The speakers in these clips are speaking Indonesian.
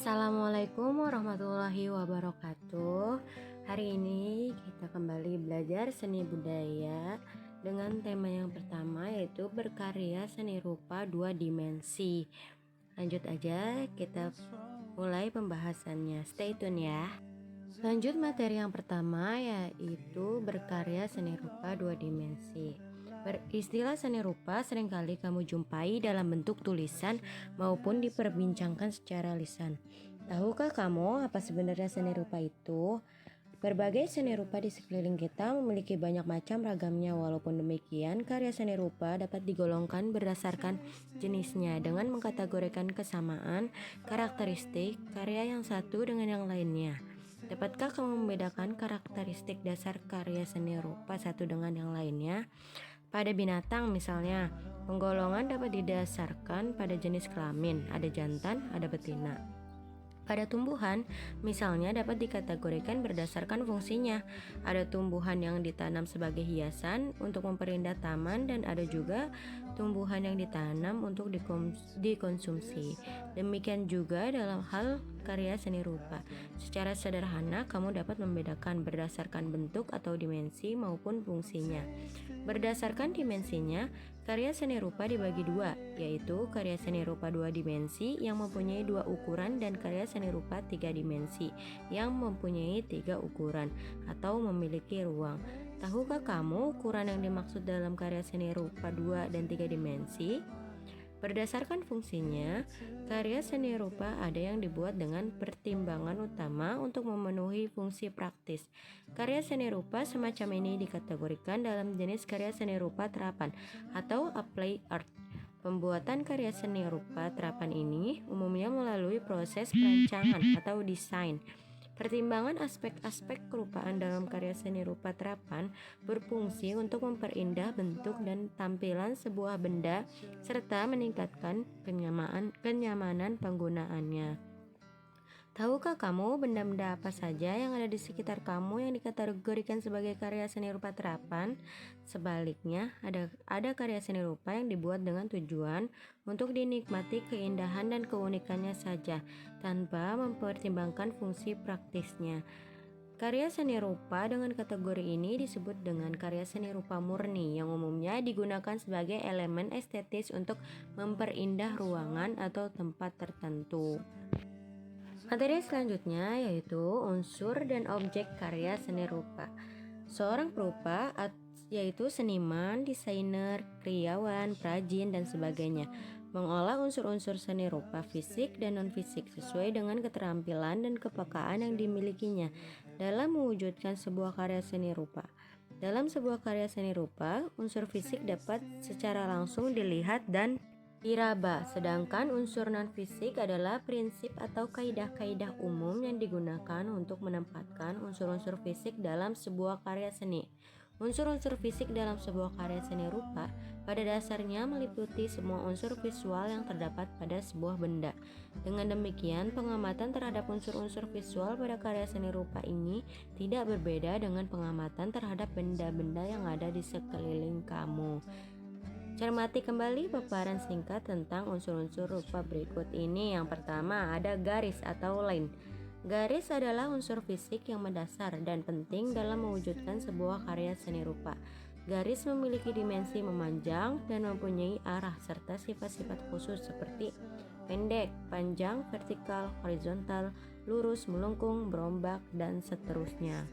Assalamualaikum warahmatullahi wabarakatuh. Hari ini kita kembali belajar seni budaya dengan tema yang pertama, yaitu berkarya seni rupa dua dimensi. Lanjut aja, kita mulai pembahasannya. Stay tune ya. Lanjut materi yang pertama, yaitu berkarya seni rupa dua dimensi. Istilah seni rupa seringkali kamu jumpai dalam bentuk tulisan maupun diperbincangkan secara lisan. Tahukah kamu apa sebenarnya seni rupa itu? Berbagai seni rupa di sekeliling kita memiliki banyak macam ragamnya. Walaupun demikian, karya seni rupa dapat digolongkan berdasarkan jenisnya dengan mengkategorikan kesamaan, karakteristik, karya yang satu dengan yang lainnya. Dapatkah kamu membedakan karakteristik dasar karya seni rupa satu dengan yang lainnya? Pada binatang misalnya, penggolongan dapat didasarkan pada jenis kelamin, ada jantan, ada betina. Pada tumbuhan, misalnya dapat dikategorikan berdasarkan fungsinya. Ada tumbuhan yang ditanam sebagai hiasan untuk memperindah taman, dan ada juga tumbuhan yang ditanam untuk dikonsumsi. Demikian juga dalam hal karya seni rupa. Secara sederhana, kamu dapat membedakan berdasarkan bentuk atau dimensi maupun fungsinya. Berdasarkan dimensinya, karya seni rupa dibagi dua, yaitu karya seni rupa dua dimensi yang mempunyai dua ukuran dan karya seni rupa tiga dimensi yang mempunyai tiga ukuran atau memiliki ruang. Tahukah kamu ukuran yang dimaksud dalam karya seni rupa dua dan tiga dimensi? Berdasarkan fungsinya, karya seni rupa ada yang dibuat dengan pertimbangan utama untuk memenuhi fungsi praktis. Karya seni rupa semacam ini dikategorikan dalam jenis karya seni rupa terapan atau applied art. Pembuatan karya seni rupa terapan ini umumnya melalui proses perancangan atau desain. Pertimbangan aspek-aspek kerupaan dalam karya seni rupa terapan berfungsi untuk memperindah bentuk dan tampilan sebuah benda serta meningkatkan kenyamanan penggunaannya. Tahukah kamu benda-benda apa saja yang ada di sekitar kamu yang dikategorikan sebagai karya seni rupa terapan? Sebaliknya, ada karya seni rupa yang dibuat dengan tujuan untuk dinikmati keindahan dan keunikannya saja, tanpa mempertimbangkan fungsi praktisnya. Karya seni rupa dengan kategori ini disebut dengan karya seni rupa murni, yang umumnya digunakan sebagai elemen estetis untuk memperindah ruangan atau tempat tertentu. Materi selanjutnya yaitu unsur dan objek karya seni rupa. Seorang perupa yaitu seniman, desainer, kriawan, prajin, dan sebagainya mengolah unsur-unsur seni rupa fisik dan non-fisik sesuai dengan keterampilan dan kepekaan yang dimilikinya dalam mewujudkan sebuah karya seni rupa. Dalam sebuah karya seni rupa, unsur fisik dapat secara langsung dilihat dan diraba, sedangkan unsur non-fisik adalah prinsip atau kaidah-kaidah umum yang digunakan untuk menempatkan unsur-unsur fisik dalam sebuah karya seni. Unsur-unsur fisik dalam sebuah karya seni rupa pada dasarnya meliputi semua unsur visual yang terdapat pada sebuah benda. Dengan demikian, pengamatan terhadap unsur-unsur visual pada karya seni rupa ini tidak berbeda dengan pengamatan terhadap benda-benda yang ada di sekeliling kamu. Cermati kembali paparan singkat tentang unsur-unsur rupa berikut ini. Yang pertama, ada garis atau line. Garis adalah unsur fisik yang mendasar dan penting dalam mewujudkan sebuah karya seni rupa. Garis memiliki dimensi memanjang dan mempunyai arah serta sifat-sifat khusus seperti pendek, panjang, vertikal, horizontal, lurus, melengkung, berombak, dan seterusnya.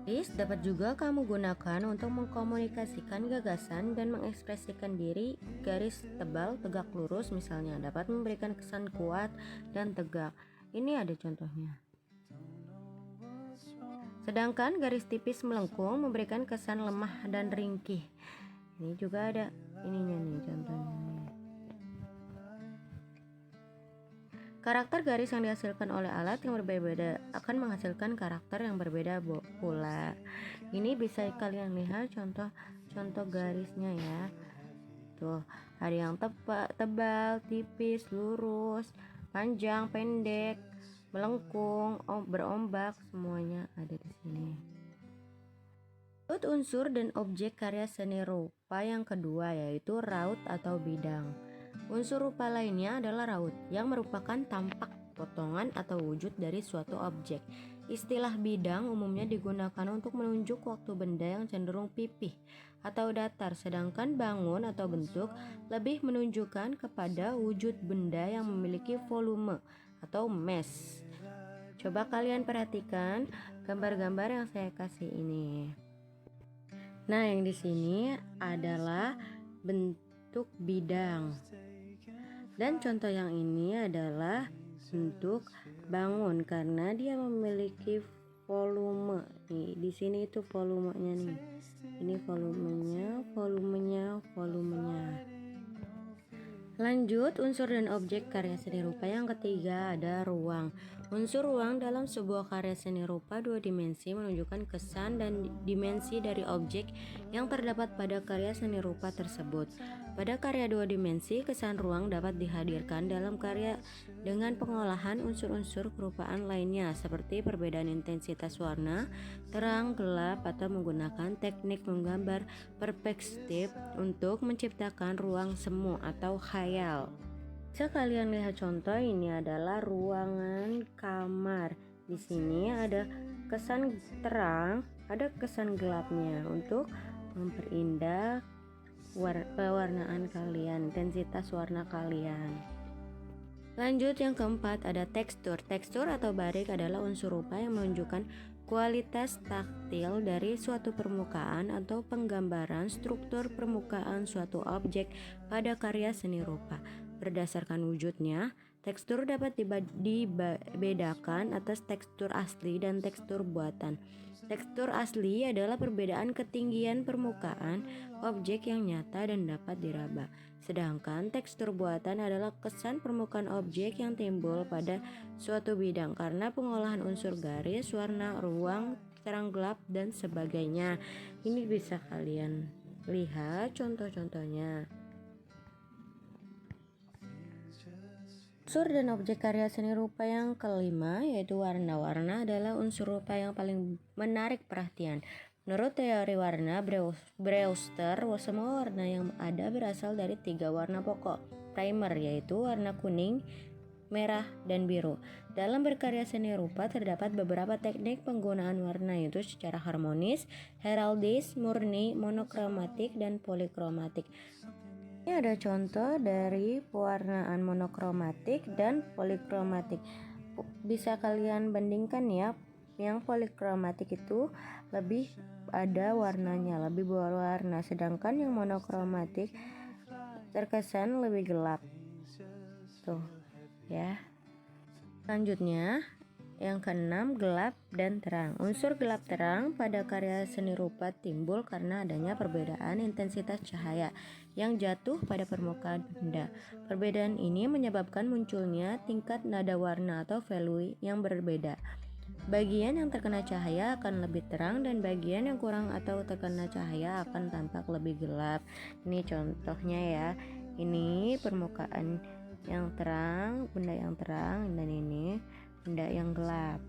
Garis dapat juga kamu gunakan untuk mengkomunikasikan gagasan dan mengekspresikan diri. Garis tebal, tegak, lurus misalnya dapat memberikan kesan kuat dan tegak. Ini ada contohnya. Sedangkan garis tipis melengkung memberikan kesan lemah dan ringkih. Ini juga ada ininya nih contohnya. Karakter garis yang dihasilkan oleh alat yang berbeda akan menghasilkan karakter yang berbeda pula. Ini bisa kalian lihat contoh garisnya ya. Tuh, ada yang tebal, tipis, lurus, panjang, pendek, melengkung, berombak, semuanya ada di sini. Unsur dan objek karya seni rupa yang kedua yaitu raut atau bidang. Unsur rupa lainnya adalah raut yang merupakan tampak potongan atau wujud dari suatu objek. Istilah bidang umumnya digunakan untuk menunjuk waktu benda yang cenderung pipih atau datar, sedangkan bangun atau bentuk lebih menunjukkan kepada wujud benda yang memiliki volume atau mass. Coba kalian perhatikan gambar-gambar yang saya kasih ini. Nah, yang di sini adalah bentuk bidang. Dan contoh yang ini adalah bentuk bangun karena dia memiliki volume. Nih, di sini itu volumenya nih. Ini volumenya. Lanjut, unsur dan objek karya seni rupa yang ketiga ada ruang. Unsur ruang dalam sebuah karya seni rupa dua dimensi menunjukkan kesan dan dimensi dari objek yang terdapat pada karya seni rupa tersebut. Pada karya dua dimensi, kesan ruang dapat dihadirkan dalam karya dengan pengolahan unsur-unsur kerupaan lainnya seperti perbedaan intensitas warna, terang, gelap, atau menggunakan teknik menggambar perspektif untuk menciptakan ruang semu atau khayal. Bisa kalian lihat contoh, ini adalah ruangan kamar. Di sini ada kesan terang, ada kesan gelapnya untuk memperindah pewarnaan kalian, intensitas warna kalian. Lanjut, yang keempat ada tekstur. Tekstur atau barik adalah unsur rupa yang menunjukkan kualitas taktil dari suatu permukaan atau penggambaran struktur permukaan suatu objek pada karya seni rupa. Berdasarkan wujudnya, tekstur dapat dibedakan atas tekstur asli dan tekstur buatan. Tekstur asli adalah perbedaan ketinggian permukaan objek yang nyata dan dapat diraba. Sedangkan tekstur buatan adalah kesan permukaan objek yang timbul pada suatu bidang karena pengolahan unsur garis, warna, ruang, terang gelap, dan sebagainya. Ini bisa kalian lihat contoh-contohnya. Unsur dan objek karya seni rupa yang kelima yaitu warna. Warna adalah unsur rupa yang paling menarik perhatian. Menurut teori warna Brewster, semua warna yang ada berasal dari 3 warna pokok primer, yaitu warna kuning, merah, dan biru. Dalam berkarya seni rupa terdapat beberapa teknik penggunaan warna, yaitu secara harmonis, heraldis, murni, monokromatik, dan polikromatik. Ini ada contoh dari pewarnaan monokromatik dan polikromatik. Bisa kalian bandingkan ya, yang polikromatik itu lebih ada warnanya, lebih berwarna, sedangkan yang monokromatik terkesan lebih gelap. Tuh ya. Selanjutnya yang keenam, gelap dan terang. Unsur gelap terang pada karya seni rupa timbul karena adanya perbedaan intensitas cahaya yang jatuh pada permukaan benda. Perbedaan ini menyebabkan munculnya tingkat nada warna atau value yang berbeda. Bagian yang terkena cahaya akan lebih terang dan bagian yang kurang atau terkena cahaya akan tampak lebih gelap. Ini contohnya ya. Ini permukaan yang terang, benda yang terang, dan ini benda yang gelap.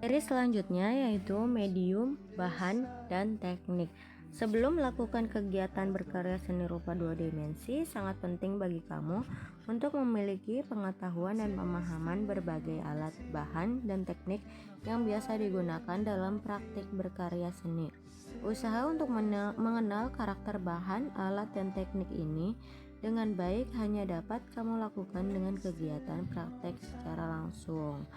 Seri selanjutnya yaitu medium, bahan, dan teknik. Sebelum melakukan kegiatan berkarya seni rupa dua dimensi, sangat penting bagi kamu untuk memiliki pengetahuan dan pemahaman berbagai alat, bahan, dan teknik yang biasa digunakan dalam praktik berkarya seni. Usaha untuk mengenal karakter bahan, alat, dan teknik ini dengan baik hanya dapat kamu lakukan dengan kegiatan praktek secara langsung.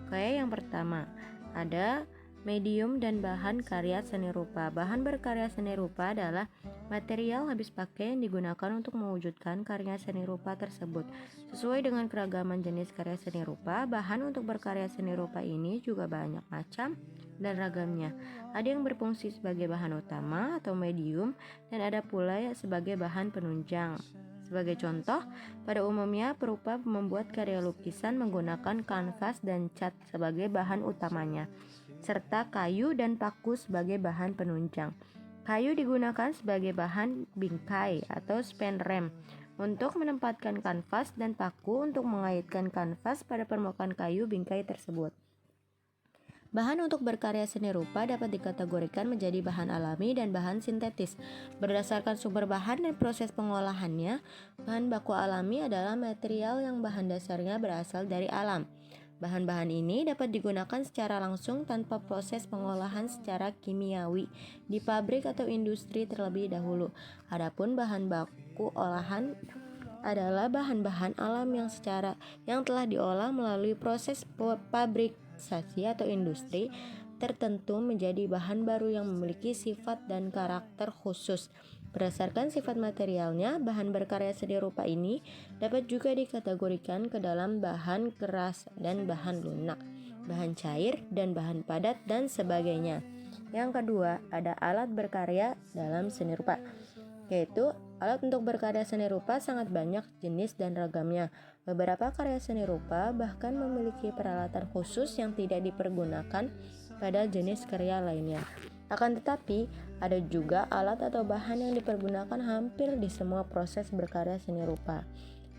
Oke, yang pertama ada medium dan bahan karya seni rupa. Bahan berkarya seni rupa adalah material habis pakai yang digunakan untuk mewujudkan karya seni rupa tersebut. Sesuai dengan keragaman jenis karya seni rupa, bahan untuk berkarya seni rupa ini juga banyak macam dan ragamnya. Ada yang berfungsi sebagai bahan utama atau medium, dan ada pula sebagai bahan penunjang. Sebagai contoh, pada umumnya perupa membuat karya lukisan menggunakan kanvas dan cat sebagai bahan utamanya, serta kayu dan paku sebagai bahan penunjang. Kayu digunakan sebagai bahan bingkai atau span rem untuk menempatkan kanvas dan paku untuk mengaitkan kanvas pada permukaan kayu bingkai tersebut. Bahan untuk berkarya seni rupa dapat dikategorikan menjadi bahan alami dan bahan sintetis. Berdasarkan sumber bahan dan proses pengolahannya, bahan baku alami adalah material yang bahan dasarnya berasal dari alam. Bahan-bahan ini dapat digunakan secara langsung tanpa proses pengolahan secara kimiawi di pabrik atau industri terlebih dahulu. Adapun bahan baku olahan adalah bahan-bahan alam yang telah diolah melalui proses pabrikasi atau industri tertentu menjadi bahan baru yang memiliki sifat dan karakter khusus. Berdasarkan sifat materialnya, bahan berkarya seni rupa ini dapat juga dikategorikan ke dalam bahan keras dan bahan lunak, bahan cair dan bahan padat dan sebagainya. Yang kedua, ada alat berkarya dalam seni rupa, yaitu alat untuk berkarya seni rupa sangat banyak jenis dan ragamnya. Beberapa karya seni rupa bahkan memiliki peralatan khusus yang tidak dipergunakan pada jenis karya lainnya. Akan tetapi, ada juga alat atau bahan yang dipergunakan hampir di semua proses berkarya seni rupa.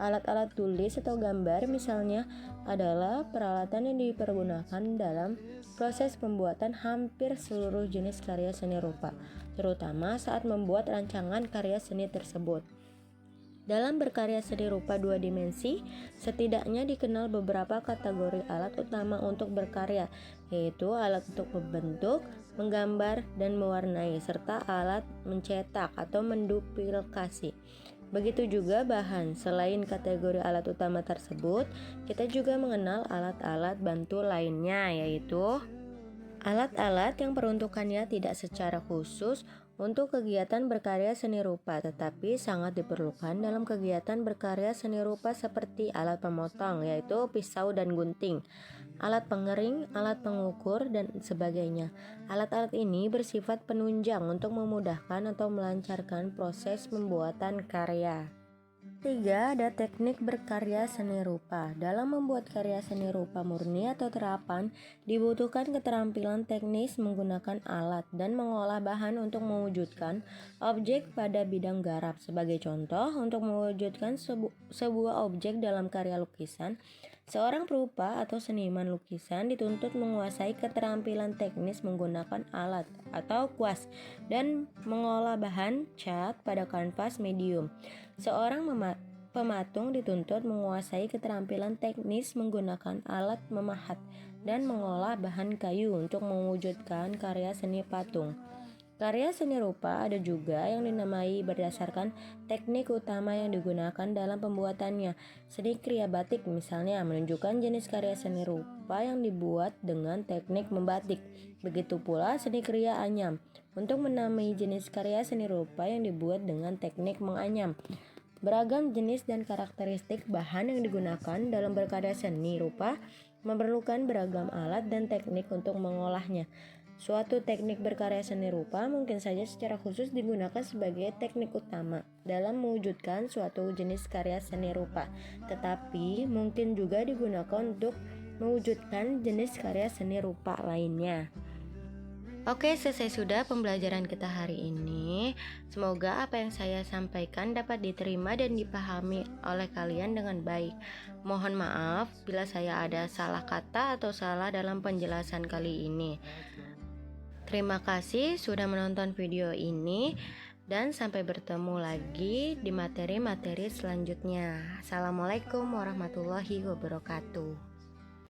Alat-alat tulis atau gambar misalnya adalah peralatan yang dipergunakan dalam proses pembuatan hampir seluruh jenis karya seni rupa, terutama saat membuat rancangan karya seni tersebut. Dalam berkarya seni rupa dua dimensi, setidaknya dikenal beberapa kategori alat utama untuk berkarya, yaitu alat untuk membentuk, menggambar, dan mewarnai, serta alat mencetak atau menduplikasi. Begitu juga bahan. Selain kategori alat utama tersebut, kita juga mengenal alat-alat bantu lainnya, yaitu alat-alat yang peruntukannya tidak secara khusus untuk kegiatan berkarya seni rupa, tetapi sangat diperlukan dalam kegiatan berkarya seni rupa seperti alat pemotong, yaitu pisau dan gunting, alat pengering, alat pengukur, dan sebagainya. Alat-alat ini bersifat penunjang untuk memudahkan atau melancarkan proses pembuatan karya. 3. Ada teknik berkarya seni rupa. Dalam membuat karya seni rupa murni atau terapan, dibutuhkan keterampilan teknis menggunakan alat dan mengolah bahan untuk mewujudkan objek pada bidang garap. Sebagai contoh, untuk mewujudkan sebuah objek dalam karya lukisan, seorang perupa atau seniman lukisan dituntut menguasai keterampilan teknis menggunakan alat atau kuas dan mengolah bahan cat pada kanvas medium. Seorang pematung dituntut menguasai keterampilan teknis menggunakan alat memahat dan mengolah bahan kayu untuk mewujudkan karya seni patung. Karya seni rupa ada juga yang dinamai berdasarkan teknik utama yang digunakan dalam pembuatannya. Seni kriya batik misalnya menunjukkan jenis karya seni rupa yang dibuat dengan teknik membatik. Begitu pula seni kriya anyam untuk menamai jenis karya seni rupa yang dibuat dengan teknik menganyam. Beragam jenis dan karakteristik bahan yang digunakan dalam berkarya seni rupa memerlukan beragam alat dan teknik untuk mengolahnya. Suatu teknik berkarya seni rupa mungkin saja secara khusus digunakan sebagai teknik utama dalam mewujudkan suatu jenis karya seni rupa, tetapi mungkin juga digunakan untuk mewujudkan jenis karya seni rupa lainnya. Oke, selesai sudah pembelajaran kita hari ini. Semoga apa yang saya sampaikan dapat diterima dan dipahami oleh kalian dengan baik. Mohon maaf bila saya ada salah kata atau salah dalam penjelasan kali ini. Terima kasih sudah menonton video ini dan sampai bertemu lagi di materi-materi selanjutnya. Assalamualaikum warahmatullahi wabarakatuh.